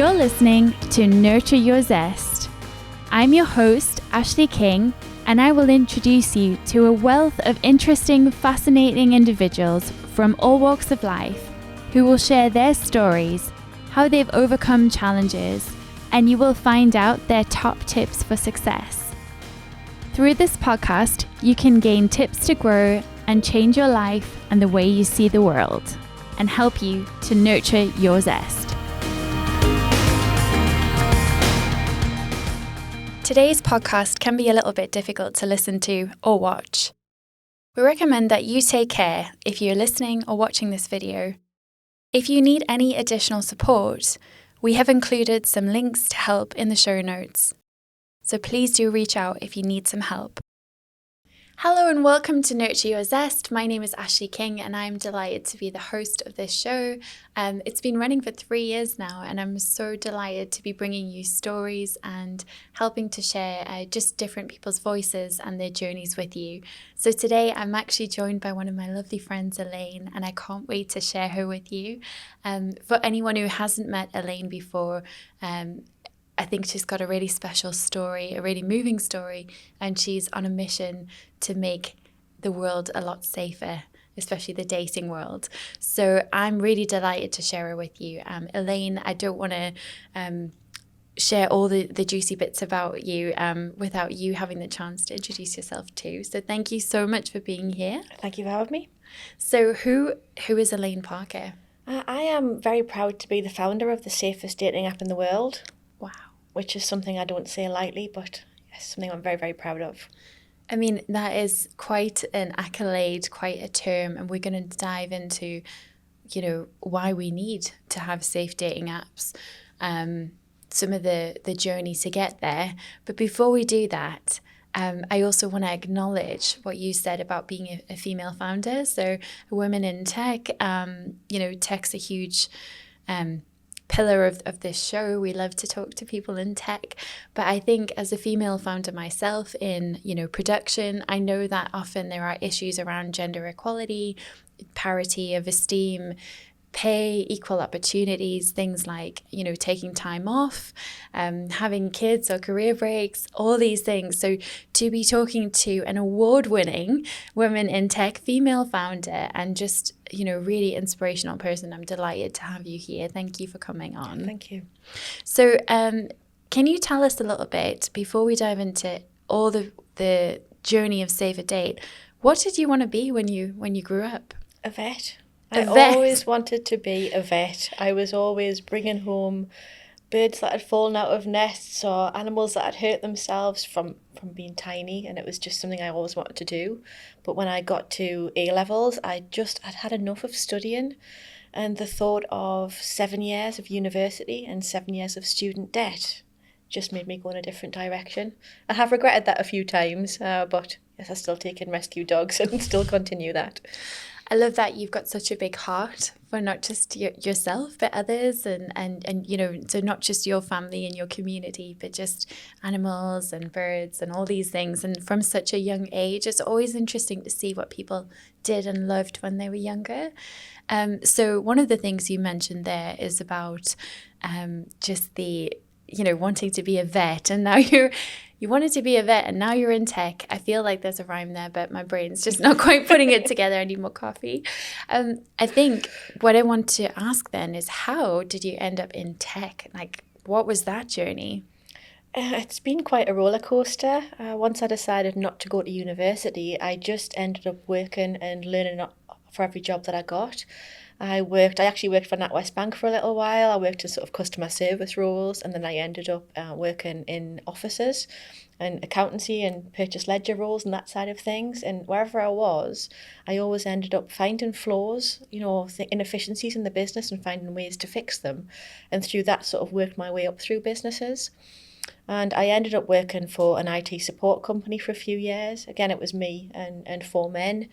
You're listening to Nurture Your Zest. I'm your host, Ashleigh King, and I will introduce you to a wealth of interesting, fascinating individuals from all walks of life who will share their stories, how they've overcome challenges, and you will find out their top tips for success. Through this podcast, you can gain tips to grow and change your life and the way you see the world, and help you to nurture your zest. Today's podcast can be a little bit difficult to listen to or watch. We recommend that you take care if you're listening or watching this video. If you need any additional support, we have included some links to help in the show notes. So please do reach out if you need some help. Hello and welcome to Nurture Your Zest. My name is Ashleigh King and I'm delighted to be the host of this show. It's been running for 3 years now and I'm so delighted to be bringing you stories and helping to share just different people's voices and their journeys with you. So today I'm actually joined by one of my lovely friends, Elaine, and I can't wait to share her with you. For anyone who hasn't met Elaine before, I think she's got a really special story, a really moving story, and she's on a mission to make the world a lot safer, especially the dating world. So I'm really delighted to share her with you. Elaine, I don't want to share all the juicy bits about you without you having the chance to introduce yourself too. So thank you so much for being here. Thank you for having me. So who is Elaine Parker? I am very proud to be the founder of the safest dating app in the world. Wow. Which is something I don't say lightly, but yes, something I'm very, very proud of. I mean, that is quite an accolade, quite a term, and we're going to dive into, why we need to have safe dating apps, some of the journey to get there. But before we do that, I also want to acknowledge what you said about being a female founder. So a woman in tech, tech's a huge pillar of this show. We love to talk to people in tech, but I think as a female founder myself in production, I know that often there are issues around gender equality, parity of esteem, pay, equal opportunities, things like taking time off, having kids or career breaks, all these things. So to be talking to an award-winning woman in tech, female founder, and just really inspirational person, I'm delighted to have you here. Thank you for coming on. Thank you. So can you tell us a little bit, before we dive into all the journey of Save a Date, what did you want to be when you grew up? A vet. A I vet. always wanted to be a vet. I was always bringing home birds that had fallen out of nests or animals that had hurt themselves from being tiny, and it was just something I always wanted to do. But when I got to A-levels, I'd had enough of studying, and the thought of 7 years of university and 7 years of student debt just made me go in a different direction. I have regretted that a few times, but yes, I still take in rescue dogs and still continue that. I love that you've got such a big heart for not just yourself, but others, and so not just your family and your community, but just animals and birds and all these things. And from such a young age, it's always interesting to see what people did and loved when they were younger. So one of the things you mentioned there is about just the wanting to be a vet, and now you wanted to be a vet and now you're in tech. I feel like there's a rhyme there, but my brain's just not quite putting it together. I need more coffee. I think what I want to ask then is, how did you end up in tech? Like, what was that journey? It's been quite a roller coaster. Once I decided not to go to university, I just ended up working and learning for every job that I got. I actually worked for NatWest Bank for a little while. I worked in sort of customer service roles, and then I ended up working in offices and accountancy and purchase ledger roles and that side of things. And wherever I was, I always ended up finding flaws, inefficiencies in the business and finding ways to fix them. And through that sort of worked my way up through businesses. And I ended up working for an IT support company for a few years. Again, it was me and 4 men.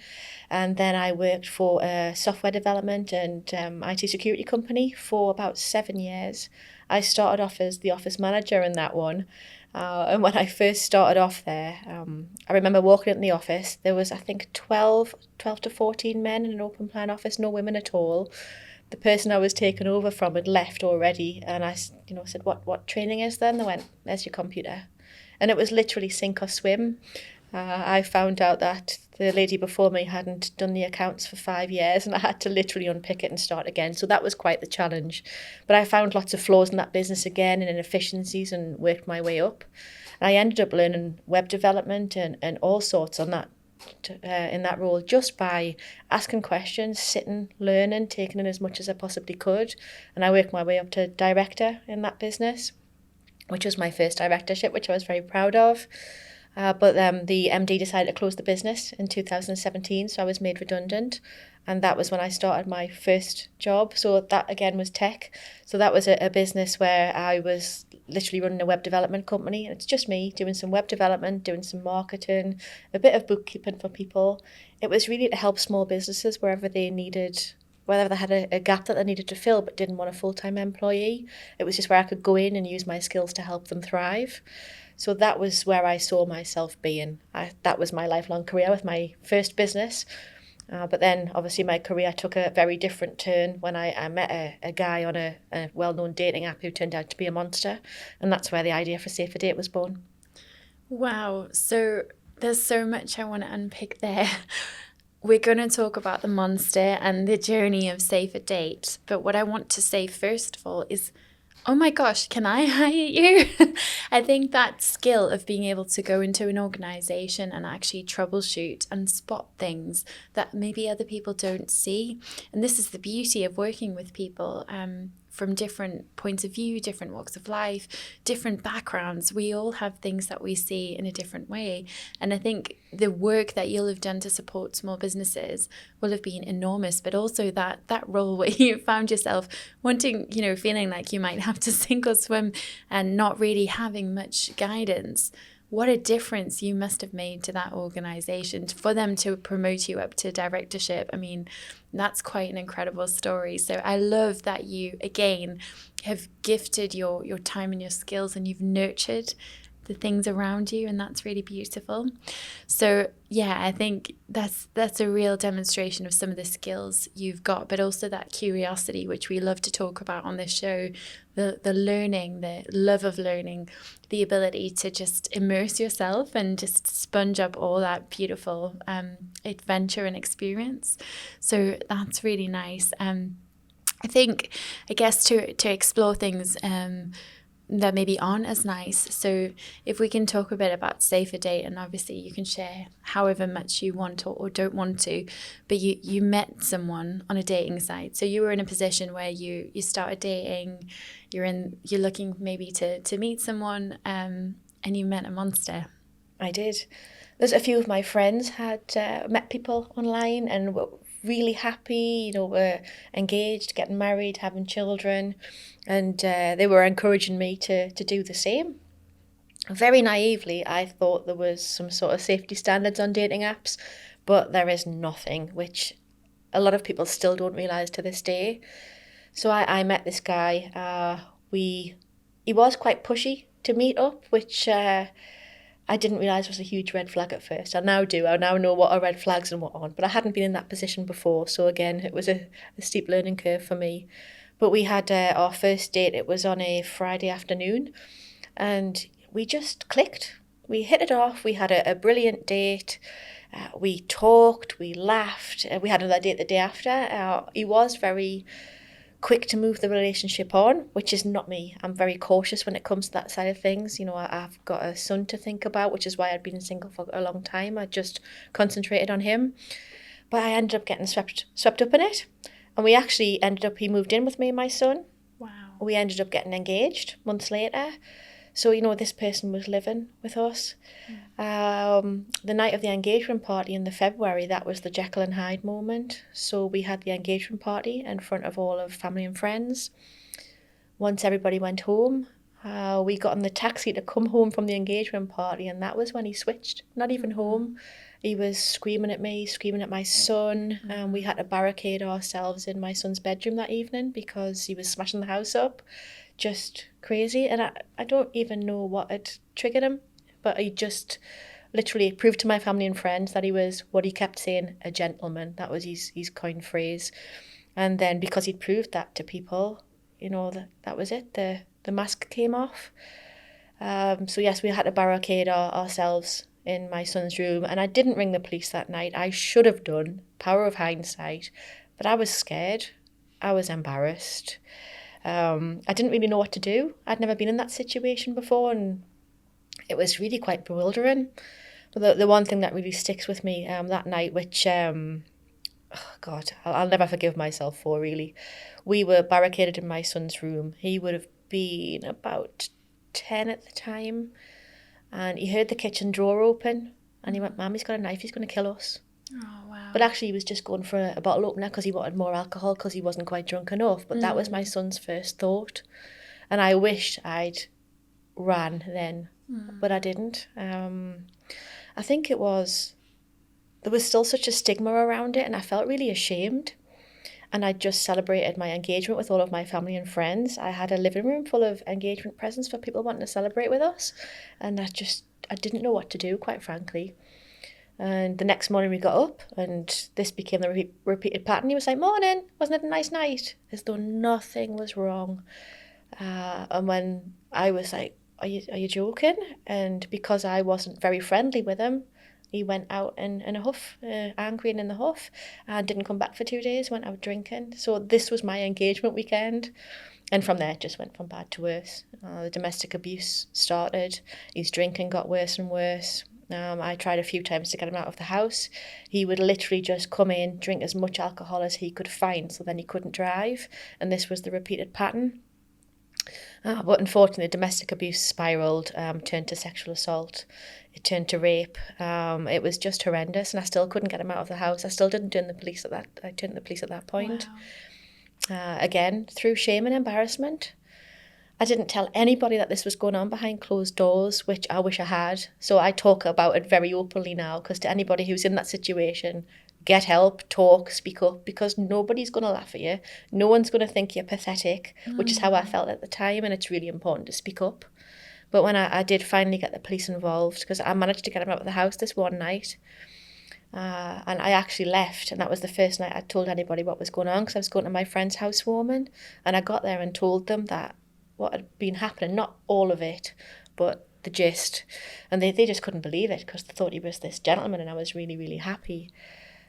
And then I worked for a software development and IT security company for about 7 years. I started off as the office manager in that one. And when I first started off there, I remember walking in the office. There was, I think, 12 to 14 men in an open plan office, no women at all. the person I was taking over from had left already, and I said, what training is there? And they went, there's your computer. And it was literally sink or swim. I found out that the lady before me hadn't done the accounts for 5 years, and I had to literally unpick it and start again. So that was quite the challenge. But I found lots of flaws in that business again and inefficiencies and worked my way up. And I ended up learning web development and all sorts on that in that role, just by asking questions, sitting, learning, taking in as much as I possibly could. And I worked my way up to director in that business, which was my first directorship, which I was very proud of. But the MD decided to close the business in 2017, so I was made redundant. And that was when I started my first job. So that, again, was tech. So that was a business where I was literally running a web development company. And it's just me doing some web development, doing some marketing, a bit of bookkeeping for people. It was really to help small businesses wherever they had a gap that they needed to fill but didn't want a full-time employee. It was just where I could go in and use my skills to help them thrive. So that was where I saw myself being. That was my lifelong career with my first business. But then, obviously, my career took a very different turn when I met a guy on a well-known dating app who turned out to be a monster. And that's where the idea for Safer Date was born. Wow. So there's so much I want to unpick there. We're going to talk about the monster and the journey of Safer Date. But what I want to say first of all is, oh my gosh, can I hire you? I think that skill of being able to go into an organization and actually troubleshoot and spot things that maybe other people don't see. And this is the beauty of working with people from different points of view, different walks of life, different backgrounds. We all have things that we see in a different way. And I think the work that you'll have done to support small businesses will have been enormous, but also that role where you found yourself wanting, feeling like you might have to sink or swim and not really having much guidance. What a difference you must have made to that organization for them to promote you up to directorship. I mean, that's quite an incredible story. So I love that you, again, have gifted your time and your skills, and you've nurtured the things around you, and that's really beautiful. So yeah, I think that's a real demonstration of some of the skills you've got, but also that curiosity, which we love to talk about on this show, the learning, the love of learning, the ability to just immerse yourself and just sponge up all that beautiful adventure and experience. So that's really nice. I guess to explore things that maybe aren't as nice. So if we can talk a bit about Safer Date, and obviously you can share however much you want or don't want to, but you met someone on a dating site. So you were in a position where you started dating, you're looking maybe to meet someone, and you met a monster. I did. There's a few of my friends had met people online and were really happy, were engaged, getting married, having children, and they were encouraging me to do the same. Very naively, I thought there was some sort of safety standards on dating apps, but there is nothing, which a lot of people still don't realise to this day. So I met this guy. He was quite pushy to meet up, which I didn't realise was a huge red flag at first. I now do. I now know what are red flags and what aren't. But I hadn't been in that position before. So again, it was a steep learning curve for me. But we had our first date. It was on a Friday afternoon. And we just clicked. We hit it off. We had a brilliant date. We talked. We laughed. We had another date the day after. He was very quick to move the relationship on, which is not me. I'm very cautious when it comes to that side of things. I've got a son to think about, which is why I'd been single for a long time. I just concentrated on him. But I ended up getting swept up in it. And we actually he moved in with me and my son. Wow. We ended up getting engaged months later. So, this person was living with us. The night of the engagement party in the February, that was the Jekyll and Hyde moment. So we had the engagement party in front of all of family and friends. Once everybody went home, we got in the taxi to come home from the engagement party, and that was when he switched. Not even home. He was screaming at me, screaming at my son. We had to barricade ourselves in my son's bedroom that evening because he was smashing the house up. Just crazy. And I don't even know what had triggered him, but he just literally proved to my family and friends that he was what he kept saying, a gentleman. That was his coined phrase. And then because he'd proved that to people, that was it. The mask came off. So yes, we had to barricade ourselves in my son's room, and I didn't ring the police that night. I should have done, power of hindsight, but I was scared. I was embarrassed. I didn't really know what to do. I'd never been in that situation before, and it was really quite bewildering. But the one thing that really sticks with me that night, which, God, I'll never forgive myself for, really. We were barricaded in my son's room. He would have been about 10 at the time, and he heard the kitchen drawer open, and he went, "Mum, he's got a knife, he's going to kill us." Oh, wow. But actually he was just going for a bottle opener because he wanted more alcohol because he wasn't quite drunk enough. But that was my son's first thought, and I wished I'd ran then, but I didn't. I think there was still such a stigma around it, and I felt really ashamed. And I just celebrated my engagement with all of my family and friends. I had a living room full of engagement presents for people wanting to celebrate with us. And I didn't know what to do, quite frankly. And the next morning we got up, and this became the repeated pattern. He was like, "Morning, wasn't it a nice night?" As though nothing was wrong. And when I was like, are you joking? And because I wasn't very friendly with him, he went out in a huff, angry and in the huff, and didn't come back for 2 days, went out drinking. So this was my engagement weekend. And from there, it just went from bad to worse. The domestic abuse started. His drinking got worse and worse. I tried a few times to get him out of the house. He would literally just come in, drink as much alcohol as he could find, so then he couldn't drive. And this was the repeated pattern. But unfortunately, domestic abuse spiraled, turned to sexual assault. It turned to rape. It was just horrendous, and I still couldn't get him out of the house. I still didn't turn the police at that. I turned the police at that point. Wow. Again, through shame and embarrassment. I didn't tell anybody that this was going on behind closed doors, which I wish I had. So I talk about it very openly now, because to anybody who's in that situation, get help, talk, speak up, because nobody's going to laugh at you. No one's going to think you're pathetic, which is how I felt at the time, and it's really important to speak up. But when I did finally get the police involved, because I managed to get him out of the house this one night, and I actually left, and that was the first night I told anybody what was going on, because I was going to my friend's housewarming, and I got there and told them that what had been happening, not all of it, but the gist. And they just couldn't believe it, because they thought he was this gentleman, and I was really, really happy.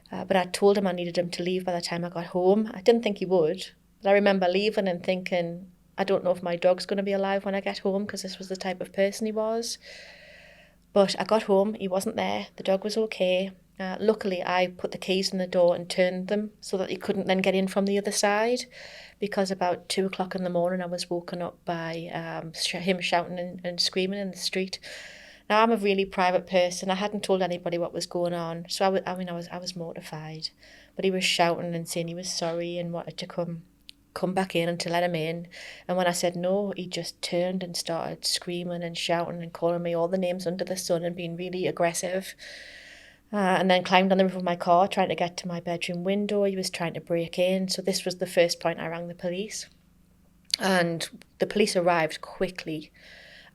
But I told him I needed him to leave by the time I got home. I didn't think he would, but I remember leaving and thinking, I don't know if my dog's going to be alive when I get home, because this was the type of person he was. But I got home, he wasn't there, the dog was okay. Luckily, I put the keys in the door and turned them so that he couldn't then get in from the other side, because about 2 o'clock in the morning I was woken up by him shouting and screaming in the street. Now, I'm a really private person. I hadn't told anybody what was going on, so I was mortified. But he was shouting and saying he was sorry and wanted to come back in and to let him in. And when I said no, he just turned and started screaming and shouting and calling me all the names under the sun and being really aggressive. And then climbed on the roof of my car, trying to get to my bedroom window. He was trying to break in. So this was the first point I rang the police. And the police arrived quickly.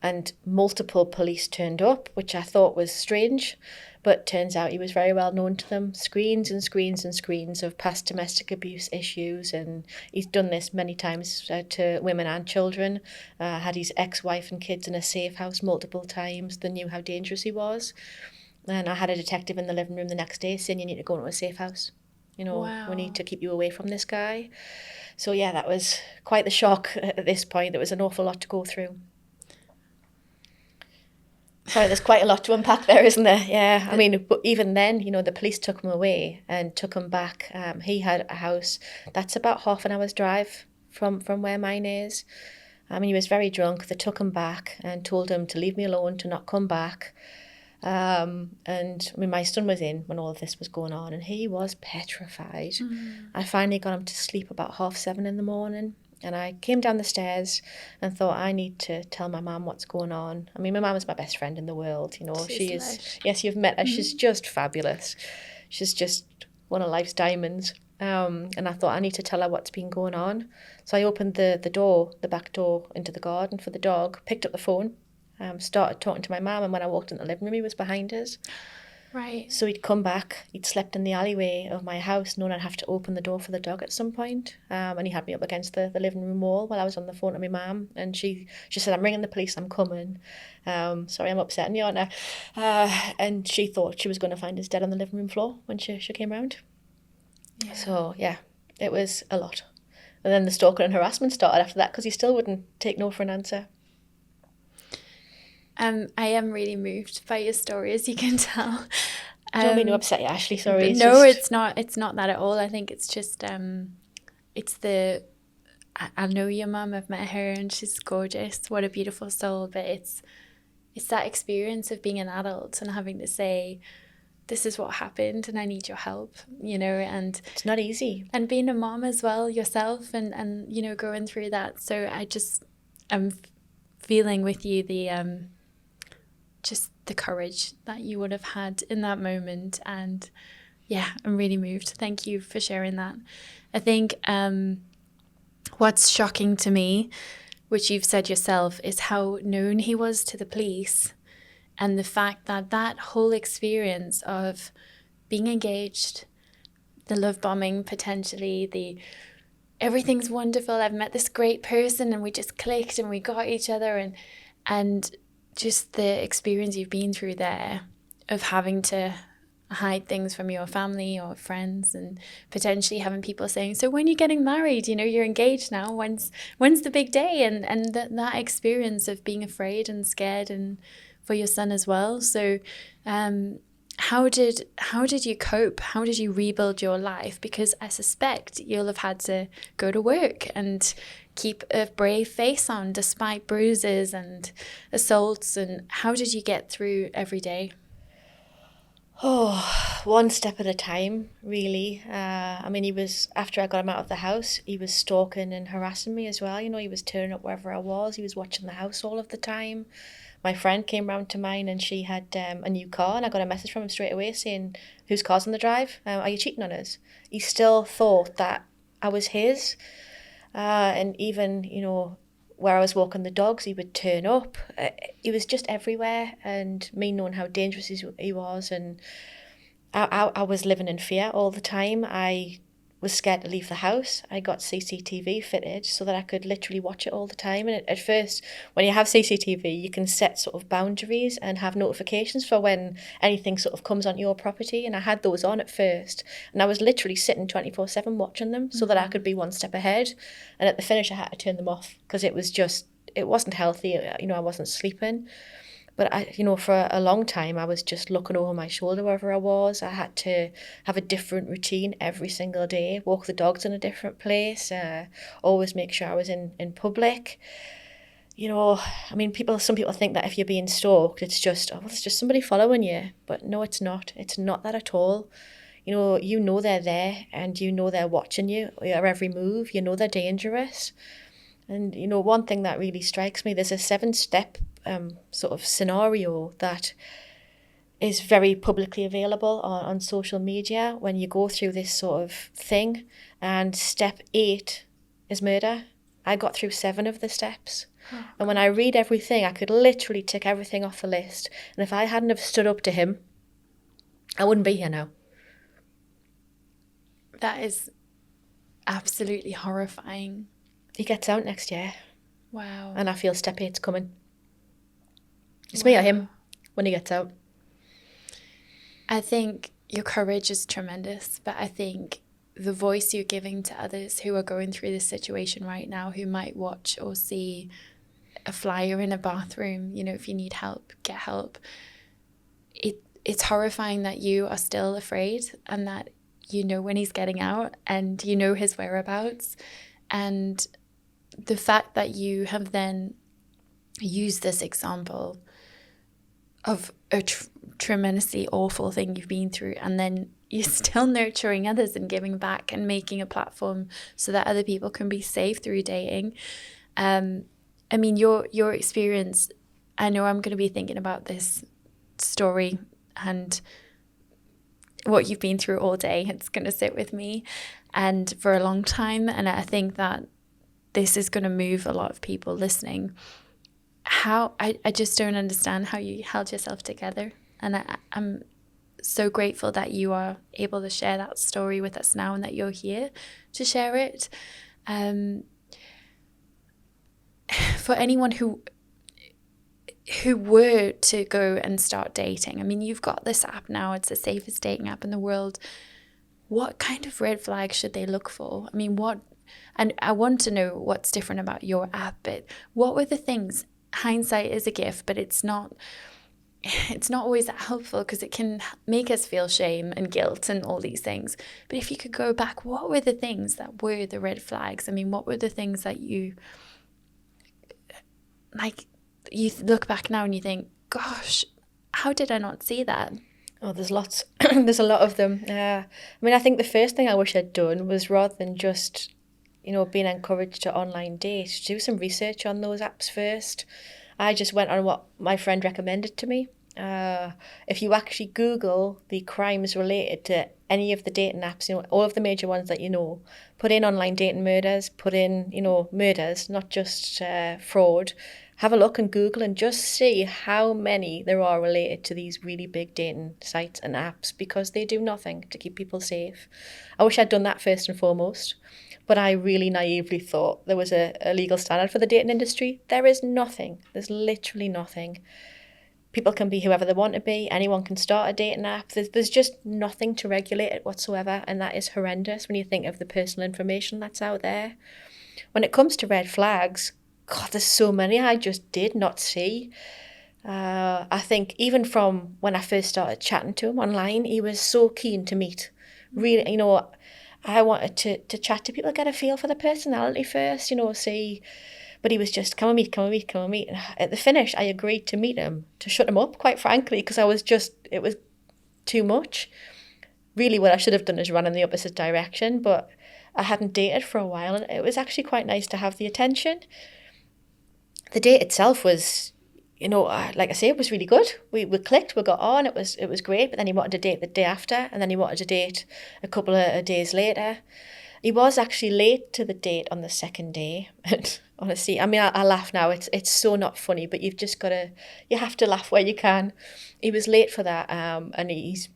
And multiple police turned up, which I thought was strange. But turns out he was very well known to them. Screens and screens and screens of past domestic abuse issues. And he's done this many times to women and children. Had his ex-wife and kids in a safe house multiple times. They knew how dangerous he was. And I had a detective in the living room the next day saying, "You need to go into a safe house. Wow. We need to keep you away from this guy." So yeah, that was quite the shock at this point. There was an awful lot to go through. Sorry, there's quite a lot to unpack there, isn't there? Yeah, I mean, but even then, the police took him away and took him back. He had a house that's about half an hour's drive from where mine is. I mean, he was very drunk. They took him back and told him to leave me alone, to not come back. And I mean, my son was in when all of this was going on, and he was petrified. I finally got him to sleep about 7:30 in the morning, and I came down the stairs and thought, I need to tell my mum what's going on. I mean, my mum is my best friend in the world, She is, yes, you've met her. She's just fabulous. She's just one of life's diamonds. And I thought, I need to tell her what's been going on. So I opened the back door into the garden for the dog, picked up the phone, started talking to my mum, and when I walked in the living room, he was behind us. Right. So he'd come back, he'd slept in the alleyway of my house, knowing I'd have to open the door for the dog at some point. And he had me up against the living room wall while I was on the phone to my mum. And she said, I'm ringing the police, I'm coming. Sorry, I'm upsetting you, aren't I? And she thought she was going to find us dead on the living room floor when she came round. Yeah. So, yeah, it was a lot. And then the stalking and harassment started after that because he still wouldn't take no for an answer. I am really moved by your story, as you can tell. I don't mean to upset you, Ashleigh, sorry. It's not. It's not that at all. I think it's just, it's I know your mum, I've met her and she's gorgeous. What a beautiful soul. But it's that experience of being an adult and having to say, this is what happened and I need your help, and it's not easy. And being a mom as well yourself and going through that. So I'm feeling with you just the courage that you would have had in that moment. And yeah, I'm really moved. Thank you for sharing that. I think what's shocking to me, which you've said yourself, is how known he was to the police, and the fact that that whole experience of being engaged, the love bombing potentially, everything's wonderful, I've met this great person and we just clicked and we got each other, and just the experience you've been through there of having to hide things from your family or friends, and potentially having people saying, so when are you getting married? You're engaged now. When's the big day? And that experience of being afraid and scared, and for your son as well. So how did you cope? How did you rebuild your life? Because I suspect you'll have had to go to work and keep a brave face on despite bruises and assaults. And how did you get through every day? Oh, one step at a time, really. He was, after I got him out of the house, he was stalking and harassing me as well. He was turning up wherever I was. He was watching the house all of the time. My friend came round to mine and she had a new car, and I got a message from him straight away saying, whose car's on the drive? Are you cheating on us? He still thought that I was his. And even, where I was walking the dogs, he would turn up. He was just everywhere, and me knowing how dangerous he was, and I was living in fear all the time. I was scared to leave the house. I got CCTV fitted so that I could literally watch it all the time. And at first, when you have CCTV, you can set sort of boundaries and have notifications for when anything sort of comes on your property. And I had those on at first, and I was literally sitting 24/7 watching them so that I could be one step ahead. And at the finish, I had to turn them off because it wasn't healthy. I wasn't sleeping. But for a long time, I was just looking over my shoulder wherever I was. I had to have a different routine every single day, walk the dogs in a different place, always make sure I was in public. Some people think that if you're being stalked, it's just somebody following you. But no, it's not. It's not that at all. They're there, and they're watching you, your every move. They're dangerous. And, one thing that really strikes me, there's a 7-step sort of scenario that is very publicly available on social media when you go through this sort of thing. And step 8 is murder. I got through 7 of the steps. Oh, and when I read everything, I could literally tick everything off the list. And if I hadn't have stood up to him, I wouldn't be here now. That is absolutely horrifying. He gets out next year. Wow. And I feel step 8's coming. It's me or him when he gets out. I think your courage is tremendous, but I think the voice you're giving to others who are going through this situation right now, who might watch or see a flyer in a bathroom, if you need help, get help. It's horrifying that you are still afraid, and that when he's getting out, and his whereabouts. And the fact that you have then used this example of a tremendously awful thing you've been through, and then you're still nurturing others and giving back and making a platform so that other people can be safe through dating. Your experience, I know I'm going to be thinking about this story and what you've been through all day. It's going to sit with me and for a long time. And I think that this is going to move a lot of people listening. I just don't understand how you held yourself together. And I'm so grateful that you are able to share that story with us now and that you're here to share it. For anyone who were to go and start dating, I mean, you've got this app now, it's the safest dating app in the world. What kind of red flags should they look for? I mean, and I want to know what's different about your app, but what were the things? Hindsight is a gift, but it's not always that helpful because it can make us feel shame and guilt and all these things. But if you could go back, what were the things that were the red flags? I mean, what were the things that you look back now and you think, gosh, how did I not see that? Oh, there's lots. There's a lot of them. I mean, I think the first thing I wish I'd done was, rather than just, being encouraged to online date, do some research on those apps first. I just went on what my friend recommended to me. If you actually Google the crimes related to any of the dating apps, all of the major ones that put in online dating murders, put in, murders, not just fraud. Have a look and Google and just see how many there are related to these really big dating sites and apps, because they do nothing to keep people safe. I wish I'd done that first and foremost, but I really naively thought there was a legal standard for the dating industry. There is nothing. There's literally nothing. People can be whoever they want to be. Anyone can start a dating app. There's just nothing to regulate it whatsoever, and that is horrendous when you think of the personal information that's out there. When it comes to red flags, God, there's so many I just did not see. I think even from when I first started chatting to him online, he was so keen to meet. Really, I wanted to chat to people, get a feel for the personality first, see. But he was just, come and meet. At the finish, I agreed to meet him, to shut him up, quite frankly, because it was too much. Really, what I should have done is run in the opposite direction, but I hadn't dated for a while, and it was actually quite nice to have the attention. The date itself was, like I say, it was really good. We clicked, we got on, it was great, but then he wanted to date the day after, and then he wanted to date a couple of days later. He was actually late to the date on the second day, and honestly, I mean, I laugh now, it's so not funny, but you have to laugh where you can. He was late for that, and his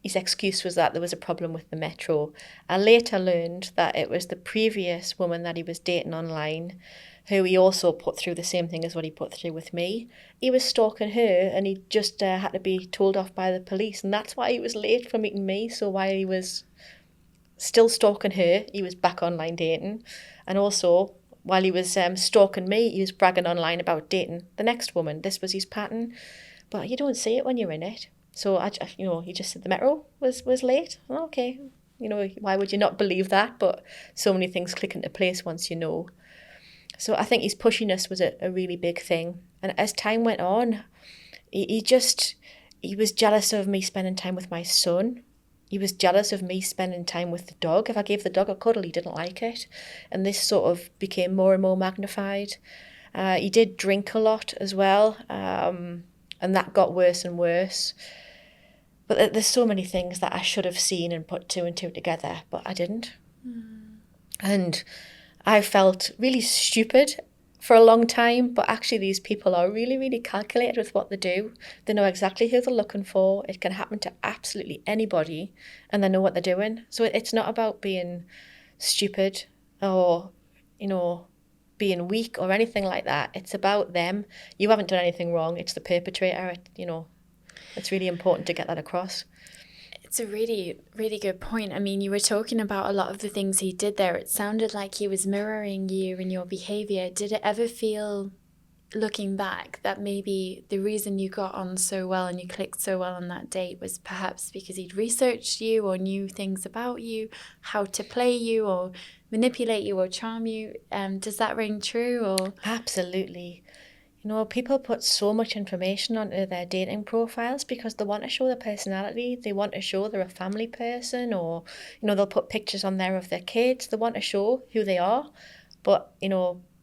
excuse was that there was a problem with the metro. I later learned that it was the previous woman that he was dating online, who he also put through the same thing as what he put through with me. He was stalking her, and he just had to be told off by the police, and that's why he was late for meeting me. So while he was still stalking her, he was back online dating, and also while he was stalking me, he was bragging online about dating the next woman. This was his pattern, but you don't see it when you're in it. So he just said the metro was late. Okay, why would you not believe that? But so many things click into place once you know. So I think his pushiness was a really big thing. And as time went on, he was jealous of me spending time with my son. He was jealous of me spending time with the dog. If I gave the dog a cuddle, he didn't like it. And this sort of became more and more magnified. He did drink a lot as well. And that got worse and worse. But there's so many things that I should have seen and put two and two together, but I didn't. And I felt really stupid for a long time, but actually these people are really, really calculated with what they do. They know exactly who they're looking for. It can happen to absolutely anybody, and they know what they're doing. So it's not about being stupid or, being weak or anything like that. It's about them. You haven't done anything wrong. It's the perpetrator. It's really important to get that across. It's a really, really good point. I mean, you were talking about a lot of the things he did there. It sounded like he was mirroring you and your behaviour. Did it ever feel, looking back, that maybe the reason you got on so well and you clicked so well on that date was perhaps because he'd researched you or knew things about you, how to play you or manipulate you or charm you? Does that ring true? Or Absolutely. People put so much information onto their dating profiles because they want to show their personality. They want to show they're a family person, or, they'll put pictures on there of their kids. They want to show who they are. But,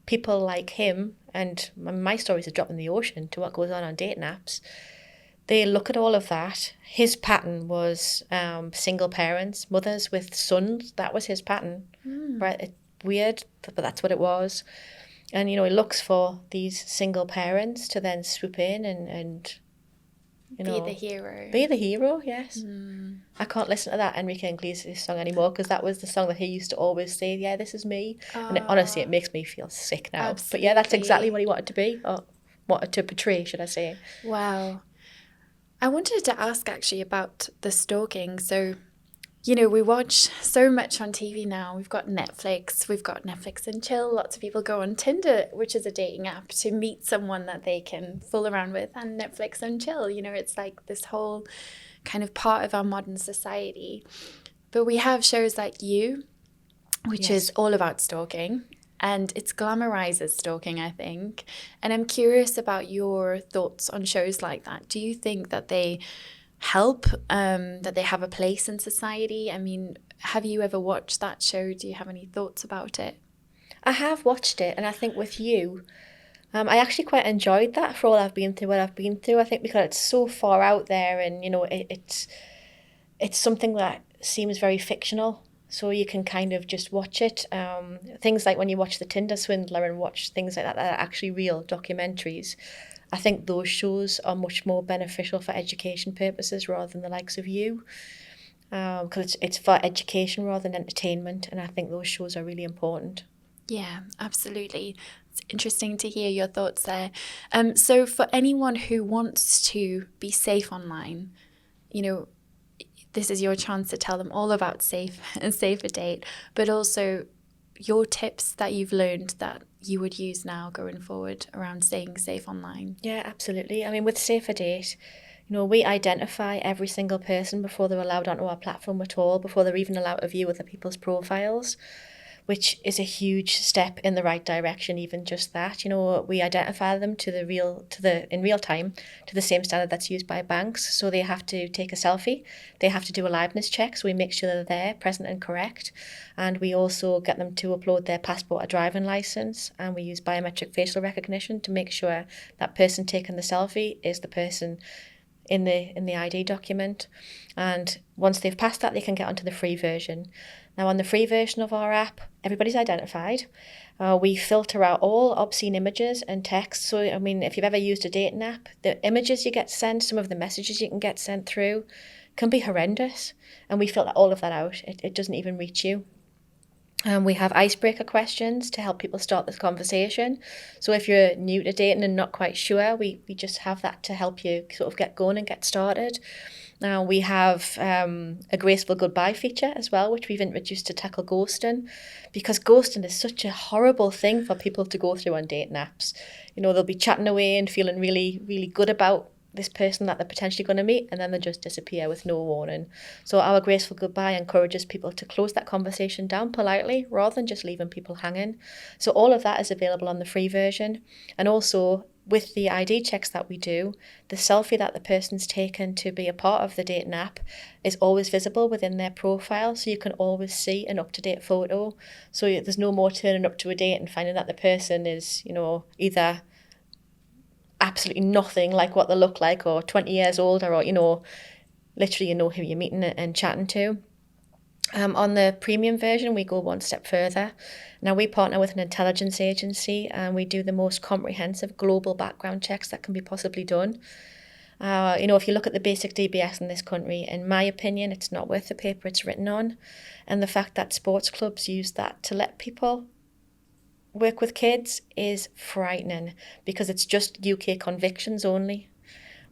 people like him, and my story's a drop in the ocean to what goes on dating apps. They look at all of that. His pattern was single parents, mothers with sons. That was his pattern. Right? It's weird, but that's what it was. And, he looks for these single parents to then swoop in and You Be know, the hero. Be the hero, yes. I can't listen to that Enrique Iglesias song anymore because that was the song that he used to always say, yeah, this is me. And honestly, it makes me feel sick now. Absolutely. But yeah, that's exactly what he wanted to be, or wanted to portray, should I say. Wow. I wanted to ask actually about the stalking. So, you know, we watch so much on TV now. We've got Netflix and chill. Lots of people go on Tinder, which is a dating app, to meet someone that they can fool around with, and Netflix and chill. You know, it's like this whole kind of part of our modern society. But we have shows like You, which is all about stalking. And it glamorizes stalking, I think. And I'm curious about your thoughts on shows like that. Do you think that they help, that they have a place in society? I mean, have you ever watched that show? Do you have any thoughts about it? I have watched it, and I think with You, I actually quite enjoyed that for all I've been through, what I've been through. I think because it's so far out there, and, you know, it's something that seems very fictional. So you can kind of just watch it. Things like when you watch The Tinder Swindler and watch things like that that are actually real documentaries, I think those shows are much more beneficial for education purposes rather than the likes of You, because it's for education rather than entertainment, and I think those shows are really important. Yeah, absolutely. It's interesting to hear your thoughts there. So for anyone who wants to be safe online, you know, this is your chance to tell them all about safe and Safer Date, but also your tips that you've learned that you would use now going forward around staying safe online. Yeah, absolutely. I mean, with Safer Date, you know, we identify every single person before they're allowed onto our platform at all, before they're even allowed to view other people's profiles, which is a huge step in the right direction. Even just that, you know, we identify them in real time to the same standard that's used by banks. So they have to take a selfie, they have to do a liveness check, so we make sure they're there, present and correct, and we also get them to upload their passport or driving license, and we use biometric facial recognition to make sure that person taking the selfie is the person in the ID document. And once they've passed that, they can get onto the free version. Now, on the free version of our app, everybody's identified. We filter out all obscene images and text. So, I mean, if you've ever used a dating app, the images you get sent, some of the messages you can get sent through can be horrendous. And we filter all of that out. It doesn't even reach you. We have icebreaker questions to help people start this conversation. So if you're new to dating and not quite sure, we just have that to help you sort of get going and get started. Now we have a graceful goodbye feature as well, which we've introduced to tackle ghosting, because ghosting is such a horrible thing for people to go through on dating apps. You know, they'll be chatting away and feeling really, really good about this person that they're potentially going to meet, and then they just disappear with no warning. So our graceful goodbye encourages people to close that conversation down politely rather than just leaving people hanging. So all of that is available on the free version. And also with the ID checks that we do, the selfie that the person's taken to be a part of the dating app is always visible within their profile, so you can always see an up-to-date photo. So there's no more turning up to a date and finding that the person is, you know, either absolutely nothing like what they look like, or 20 years older, or, you know, literally you know who you're meeting and chatting to. On the premium version, we go one step further. Now, we partner with an intelligence agency, and we do the most comprehensive global background checks that can be possibly done. You know, if you look at the basic DBS in this country, in my opinion, it's not worth the paper it's written on. And the fact that sports clubs use that to let people work with kids is frightening, because it's just UK convictions only.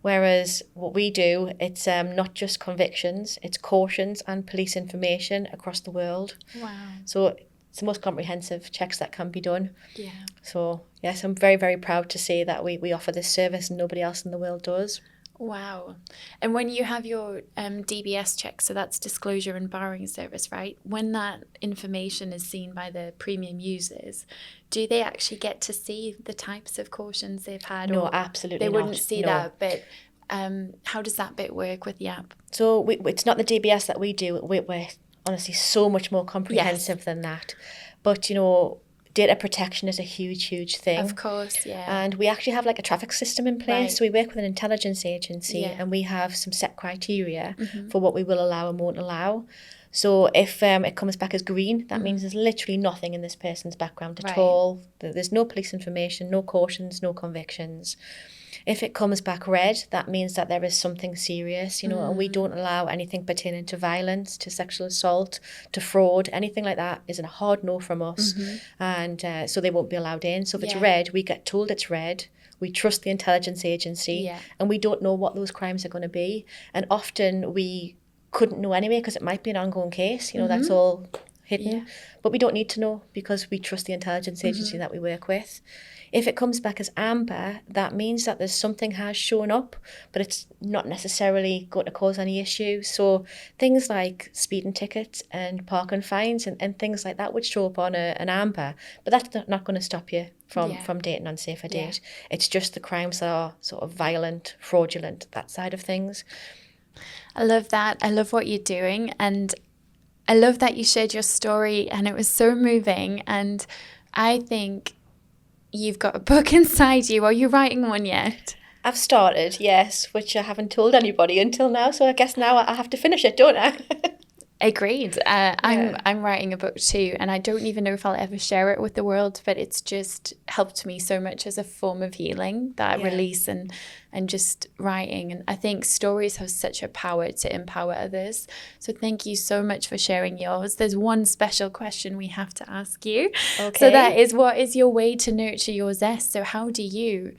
Whereas what we do, it's not just convictions, it's cautions and police information across the world. Wow. So it's the most comprehensive checks that can be done. Yeah. So yes, I'm very, very proud to say that we offer this service and nobody else in the world does. Wow. And when you have your DBS check, so that's disclosure and borrowing service, right? When that information is seen by the premium users, do they actually get to see the types of cautions they've had? No, or absolutely they not. wouldn't see No. that, but how does that bit work with the app? So it's not the DBS that we do. We're honestly so much more comprehensive than that. But, you know, data protection is a huge, huge thing. Of course, yeah. And we actually have like a traffic system in place. Right. So we work with an intelligence agency, and we have some set criteria for what we will allow and won't allow. So if it comes back as green, that means there's literally nothing in this person's background at all. There's no police information, no cautions, no convictions. If it comes back red, that means that there is something serious, and we don't allow anything pertaining to violence, to sexual assault, to fraud, anything like that is a hard no from us. And so they won't be allowed in. So if it's red, we get told it's red. We trust the intelligence agency, and we don't know what those crimes are going to be. And often we couldn't know anyway because it might be an ongoing case, that's all hidden. But we don't need to know because we trust the intelligence agency that we work with. If it comes back as amber, that means that there's something has shown up, but it's not necessarily going to cause any issues. So things like speeding tickets and parking fines and things like that would show up on an amber, but that's not going to stop you from dating on Safer Date. It's just the crimes that are sort of violent, fraudulent, that side of things. I love that. I love what you're doing. And I love that you shared your story and it was so moving. And I think you've got a book inside you. Are you writing one yet? I've started, yes, which I haven't told anybody until now. So I guess now I have to finish it, don't I? Agreed. I'm writing a book too, and I don't even know if I'll ever share it with the world, but it's just helped me so much as a form of healing, that release and just writing. And I think stories have such a power to empower others. So thank you so much for sharing yours. There's one special question we have to ask you. Okay. So that is, what is your way to nurture your zest? So how do you,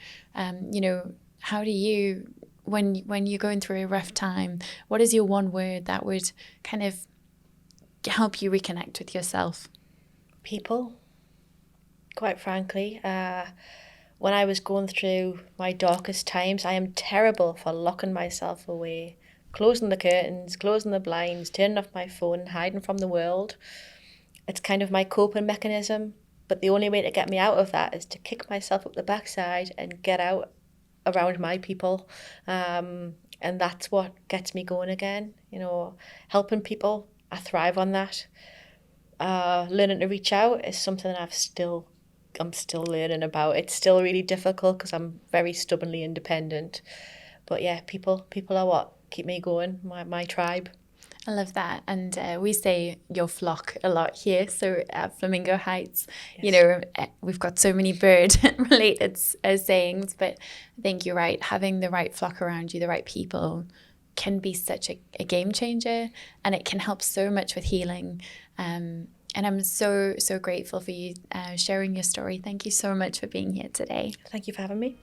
when you're going through a rough time, what is your one word that would kind of help you reconnect with yourself? People, quite frankly. When I was going through my darkest times, I am terrible for locking myself away, closing the curtains, closing the blinds, turning off my phone, hiding from the world. It's kind of my coping mechanism, but the only way to get me out of that is to kick myself up the backside and get out around my people. And that's what gets me going again, helping people. I thrive on that. Learning to reach out is something that I'm still learning about. It's still really difficult because I'm very stubbornly independent. But yeah, people are what keep me going, my tribe. I love that. And we say your flock a lot here. So at Flamingo Heights, we've got so many bird-related sayings, but I think you're right. Having the right flock around you, the right people, can be such a game changer, and it can help so much with healing. And I'm so grateful for you sharing your story. Thank you so much for being here today. Thank you for having me.